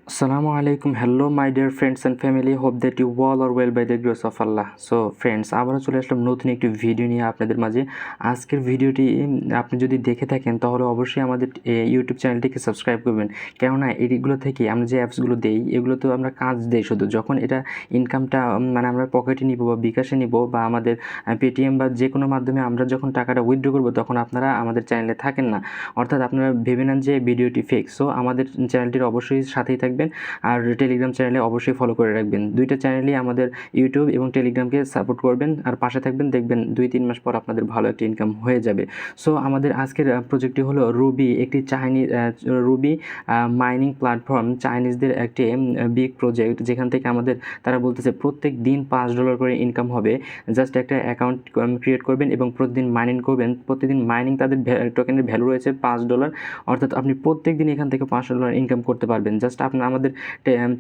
Assalamualaikum. Hello my dear friends and family. Hope that you all are well by the grace of Allah. So friends, আবারও চলে আসলাম নতুন একটি video নিয়ে আপনাদের মাঝে। আজকের ভিডিওটি আপনি যদি দেখে থাকেন তাহলে অবশ্যই আমাদের ইউটিউব চ্যানেলটিকে সাবস্ক্রাইব করবেন, কেননা এইগুলো থেকে আমরা যে অ্যাপসগুলো দেই এগুলো তো আমরা কাজ দেই শুধু, যখন এটা ইনকামটা মানে আমরা পকেটে নিব বা বিকাশে নিব বা আমাদের পেটিএম বা যে কোনো মাধ্যমে আমরা যখন টাকাটা উইথড্র করব তখন আপনারা আমাদের চ্যানেলে থাকেন না, অর্থাৎ আপনারা ভেবে নেন যে ভিডিওটি ফেক। সো আমাদের চ্যানেলটির অবশ্যই সাথেই থাকবেন আর টেলিগ্রাম চ্যানেলে অবশ্যই ফলো করে রাখবেন। দুইটা চ্যানেলই আমাদের ইউটিউব এবং টেলিগ্রামকে সাপোর্ট করবেন আর পাশে থাকবেন, দেখবেন 2-3 মাস পর আপনাদের ভালো একটা ইনকাম হয়ে যাবে। সো আমাদের আজকের প্রজেক্টটি হলো রুবি, একটি চাইনিজ রুবি মাইনিং প্ল্যাটফর্ম, চাইনিজদের একটি বিগ প্রজেক্ট, যেখান থেকে আমাদের তারা বলতেছে প্রত্যেক দিন $5 করে ইনকাম হবে। জাস্ট একটা অ্যাকাউন্ট ক্রিয়েট করবেন এবং প্রতিদিন মাইনিং করবেন। প্রতিদিন মাইনিং তাদের টোকেনের ভ্যালু রয়েছে $5, অর্থাৎ আপনি প্রত্যেক দিন এখান থেকে $5 ইনকাম করতে পারবেন। জাস্ট আপনার আমাদের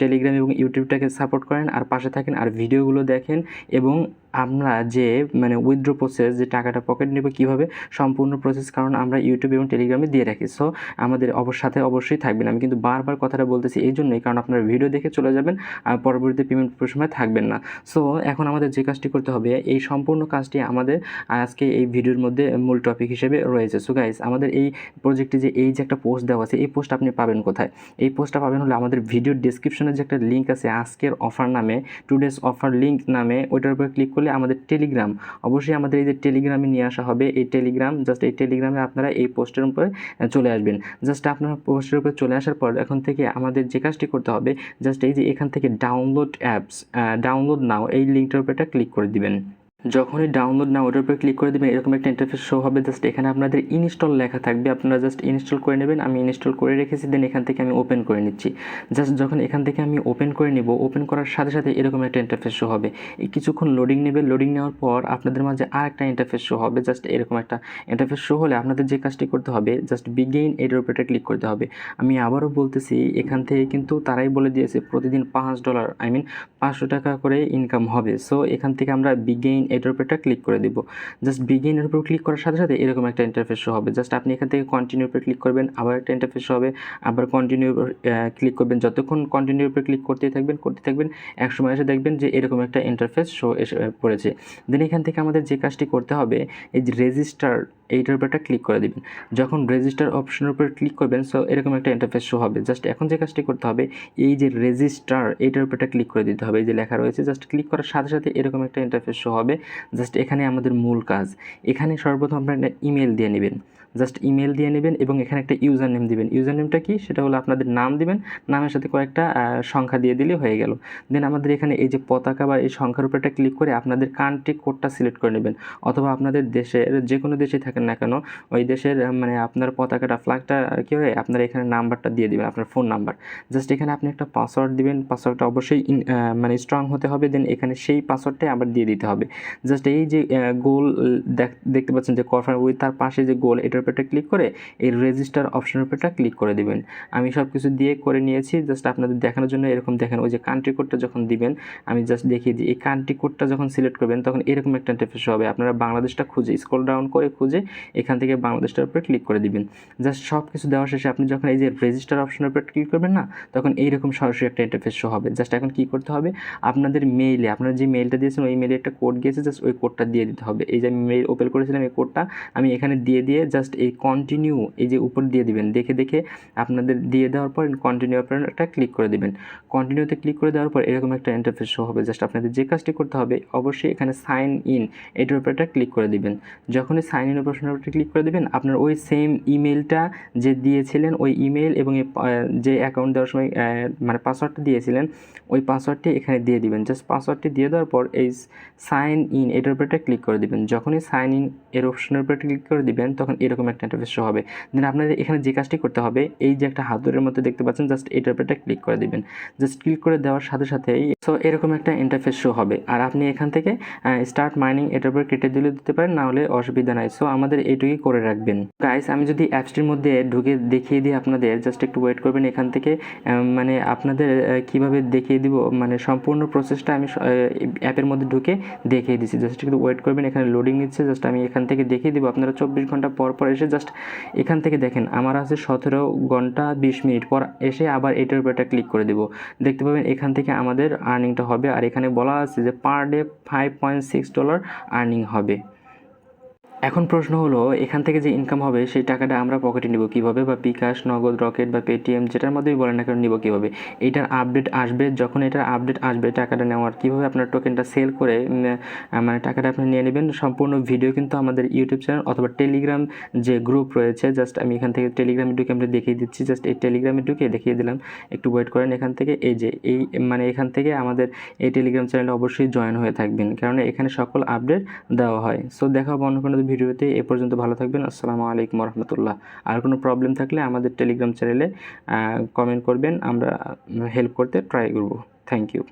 টেলিগ্রাম এবং ইউটিউবটাকে সাপোর্ট করেন আর পাশে থাকেন আর ভিডিওগুলো দেখেন, এবং আমরা যে মানে উইথড্র প্রসেস, যে টাকাটা পকেট নেব কীভাবে সম্পূর্ণ প্রসেস, কারণ আমরা ইউটিউব এবং টেলিগ্রামে দিয়ে রাখি। সো আমাদের সাথে অবশ্যই থাকবেন। আমি কিন্তু বারবার কথাটা বলতেছি এই জন্যই, কারণ আপনারা ভিডিও দেখে চলে যাবেন আর পরবর্তীতে পেমেন্ট সময় থাকবেন না। সো এখন আমাদের যে কাজটি করতে হবে, এই সম্পূর্ণ কাজটি আমাদের আজকে এই ভিডিওর মধ্যে মূল টপিক হিসেবে রয়েছে। সো গাইস, আমাদের এই প্রজেক্টে যে এই যে একটা পোস্ট দেওয়া আছে, এই পোস্ট আপনি পাবেন কোথায়? এই পোস্টটা পাবেন হলো আমাদের ভিডিওর ডেসক্রিপশনে যে একটা লিঙ্ক আছে আজকের অফার নামে, টুডেস অফার লিঙ্ক নামে, ওইটার উপরে ক্লিক করলে আমাদের টেলিগ্রাম, অবশ্যই আমাদের এই যে টেলিগ্রামে নিয়ে আসা হবে। এই টেলিগ্রাম, জাস্ট এই টেলিগ্রামে আপনারা এই পোস্টের উপরে চলে আসবেন। জাস্ট আপনারা পোস্টের উপরে চলে আসার পর এখন থেকে আমাদের যে কাজটি করতে হবে, জাস্ট এই যে এখান থেকে ডাউনলোড অ্যাপস, ডাউনলোড নাও, এই লিঙ্কটার উপরে একটা ক্লিক করে দিবেন। যখনই ডাউনলোড না ওটার উপরে ক্লিক করে দেবেন এরকম একটা ইন্টারফেস শো হবে। জাস্ট এখানে আপনাদের ইনস্টল লেখা থাকবে, আপনারা জাস্ট ইনস্টল করে নেবেন। আমি ইনস্টল করে রেখেছি, দেন এখান থেকে আমি ওপেন করে নিচ্ছি। জাস্ট যখন এখান থেকে আমি ওপেন করে নেব, ওপেন করার সাথে সাথে এরকম একটা ইন্টারফেস শো হবে। এই কিছুক্ষণ লোডিং নেবে, লোডিং নেওয়ার পর আপনাদের মাঝে আর একটা ইন্টারফেস শো হবে। জাস্ট এরকম একটা ইন্টারফেস শো হলে আপনাদের যে কাজটি করতে হবে, জাস্ট বিগেইন এটার উপরে ক্লিক করতে হবে। আমি আবারও বলতেছি, এখান থেকে কিন্তু তারাই বলে দিয়েছে প্রতিদিন $5, আই মিন $500 করে ইনকাম হবে। সো এখান থেকে আমরা বিগেইন এটার উপরে ক্লিক করে দিব। জাস্ট বিগিনের উপর ক্লিক করার সাথে সাথে এরকম একটা ইন্টারফেস শো হবে। জাস্ট আপনি এখান থেকে কন্টিনিউর উপর ক্লিক করবেন, আবার একটা ইন্টারফেস শো হবে, আবার কন্টিনিউর উপর ক্লিক করবেন। যতক্ষণ কন্টিনিউর উপর ক্লিক করতে থাকবেন এক সময় এসে দেখবেন যে এরকম একটা ইন্টারফেস শো এসে পড়েছে। দেন এখান থেকে আমাদের যে কাজটি করতে হবে, এই যে রেজিস্টার, এইটার উপর ক্লিক করে দিবেন। যখন রেজিস্টার অপশনের উপর ক্লিক করবেন, সো এরকম একটা ইন্টারফেস শো হবে। জাস্ট এখন যে কাজটি করতে হবে, এই যে রেজিস্টার, এইটার উপর ক্লিক করে দিতে হবে। এই যে লেখা রয়েছে, জাস্ট ক্লিক করার সাথে সাথে এরকম একটা ইন্টারফেস শো হবে। জাস্ট এখানে আমাদের মূল কাজ, এখানে সর্বপ্রথম আপনারা একটা ইমেল দিয়ে নেবেন। জাস্ট ইমেল দিয়ে নেবেন এবং এখানে একটা ইউজার নেম দিবেন। ইউজার নেমটা কি, সেটা হলো আপনাদের নাম দিবেন, নামের সাথে কয়েকটা সংখ্যা দিয়ে দিলে হয়ে গেল। দেন আমাদের এখানে এই যে পতাকা বা এই সংখ্যার উপর একটা ক্লিক করে আপনাদের কান্ট্রি কোডটা সিলেক্ট করে নেবেন, অথবা আপনাদের দেশের যে কোনো দেশে থাকেন না কেন ওই দেশের মানে আপনার পতাকাটা, ফ্ল্যাগটা কী হয়, আপনারা এখানে নাম্বারটা দিয়ে দিবেন, আপনার ফোন নাম্বার। জাস্ট এখানে আপনি একটা পাসওয়ার্ড দিবেন, পাসওয়ার্ডটা অবশ্যই মানে স্ট্রং হতে হবে। দেন এখানে সেই পাসওয়ার্ডটাই আবার দিয়ে দিতে হবে। জাস্ট এই যে গোল দেখতে পাচ্ছেন যে কনফার্ম উইথ, তার পাশে যে গোল, এটার উপর ক্লিক করে এই রেজিস্টার অপশনের উপর ক্লিক করে দিবেন। আমি সব কিছু দিয়ে করে নিয়েছি, জাস্ট আপনাদের দেখানোর জন্য। এরকম দেখেন, ওই যে কান্ট্রি কোডটা যখন দিবেন, আমি জাস্ট দেখিয়ে দিই, এই কান্ট্রি কোডটা যখন সিলেক্ট করবেন তখন এরকম একটা ইন্টারফেস হবে। আপনারা বাংলাদেশটা খুঁজে স্ক্রল ডাউন করে খুঁজে এখান থেকে বাংলাদেশটার উপরে ক্লিক করে দিবেন। জাস্ট সব কিছু দেওয়া শেষে আপনি যখন এই যে রেজিস্টার অপশনের উপর ক্লিক করবেন না, তখন এইরকম সরাসরি একটা ইন্টারফেস শো হবে। জাস্ট এখন কী করতে হবে, আপনাদের মেইলে, আপনারা যে মেইলটা দিয়েছেন ওই মেইলে একটা কোড গিয়েছে, জাস্ট ওই কোডটা দিয়ে দিতে হবে। এই যে আমি মেইল ওপেন করেছিলাম, এই কোডটা আমি এখানে দিয়ে জাস্ট এই কন্টিনিউ, এই যে উপর দিয়ে দিবেন, দেখে আপনাদের দিয়ে দেওয়ার পর কন্টিনিউ একটা ক্লিক করে দিবেন। কন্টিনিউতে ক্লিক করে দেওয়ার পর এরকম একটা ইন্টারফেস শো হবে। জাস্ট আপনাদের যে কাজটি করতে হবে, অবশ্যই এখানে সাইন ইন, এটার উপর একটা ক্লিক করে দিবেন। যখনই সাইন ইন অপশনের উপর ক্লিক করে দিবেন, আপনার ওই সেম ইমেলটা যে দিয়েছিলেন, ওই ইমেল এবং যে অ্যাকাউন্ট দেওয়ার সময় মানে পাসওয়ার্ডটা দিয়েছিলেন, ওই পাসওয়ার্ডটি এখানে দিয়ে দিবেন। জাস্ট পাসওয়ার্ডটি দিয়ে দেওয়ার পর এই সাইন ইন, এটার উপর একটা ক্লিক করে দিবেন। যখনই সাইন ইন এর অপশনের উপর ক্লিক করে দিবেন, তখন এরকম একটা ইন্টারফেস শো হবে। দেন আপনাদের এখানে যে কাজটি করতে হবে, এই যে একটা হাতুড়ের মধ্যে দেখতে পাচ্ছেন, জাস্ট এটার উপর একটা ক্লিক করে দিবেন। জাস্ট ক্লিক করে দেওয়ার সাথে সাথেই সো এরকম একটা ইন্টারফেস শো হবে। আর আপনি এখান থেকে স্টার্ট মাইনিং এটার উপর কেটে দিতে পারেন, না হলে অসুবিধা নাই। সো আমাদের এইটুকুই করে রাখবেন। গাইস, আমি যদি অ্যাপসটির মধ্যে ঢুকে দেখিয়ে দিই আপনাদের, জাস্ট একটু ওয়েট করবেন। এখান থেকে মানে আপনাদের কিভাবে দেখিয়ে দিব, মানে সম্পূর্ণ প্রসেসটা আমি অ্যাপের মধ্যে ঢুকে দেখিয়ে দিচ্ছি। জাস্ট একটু ওয়েট করবেন, এখানে লোডিং নিচ্ছে। জাস্ট আমি এখান থেকে দেখিয়ে দিব, আপনারা 24 ঘন্টা পর পর এসে জাস্ট এখান থেকে দেখেন আমার আছে 17 ঘন্টা 20 মিনিট পর এসে আবার এটার উপর একটা ক্লিক করে দেব, দেখতে পাবেন এখান থেকে আমাদের আর্নিংটা হবে। আর এখানে বলা আছে যে পার ডে $5.6 আর্নিং হবে। এখন প্রশ্ন হলো এখান থেকে যে ইনকাম হবে সেই টাকাটা আমরা পকেটে নিব কীভাবে, বা বিকাশ, নগদ, রকেট বা পেটিএম যেটার মধ্যেই বলেন না কেন নিব কীভাবে। এইটার আপডেট আসবে, যখন এটার আপডেট আসবে টাকাটা নেওয়ার কীভাবে আপনার টোকেনটা সেল করে মানে টাকাটা আপনি নিয়ে নেবেন, সম্পূর্ণ ভিডিও কিন্তু আমাদের ইউটিউব চ্যানেল অথবা টেলিগ্রাম যে গ্রুপ রয়েছে, জাস্ট আমি এখান থেকে টেলিগ্রামে ঢুকে আমরা দেখিয়ে দিচ্ছি। জাস্ট এই টেলিগ্রামে ঢুকে দেখিয়ে দিলাম, একটু ওয়েট করেন। এখান থেকে এই যে এই মানে এখান থেকে আমাদের এই টেলিগ্রাম চ্যানেলে অবশ্যই জয়েন হয়ে থাকবেন, কারণ এখানে সকল আপডেট দেওয়া হয়। সো দেখা হবে অন্য কোনো ভিডিওতে। এ পর্যন্ত ভালো থাকবেন। আসসালামু আলাইকুম রহমতুল্লাহ। আর কোনো প্রবলেম থাকলে আমাদের টেলিগ্রাম চ্যানেলে কমেন্ট করবেন, আমরা হেল্প করতে ট্রাই করব। Thank you.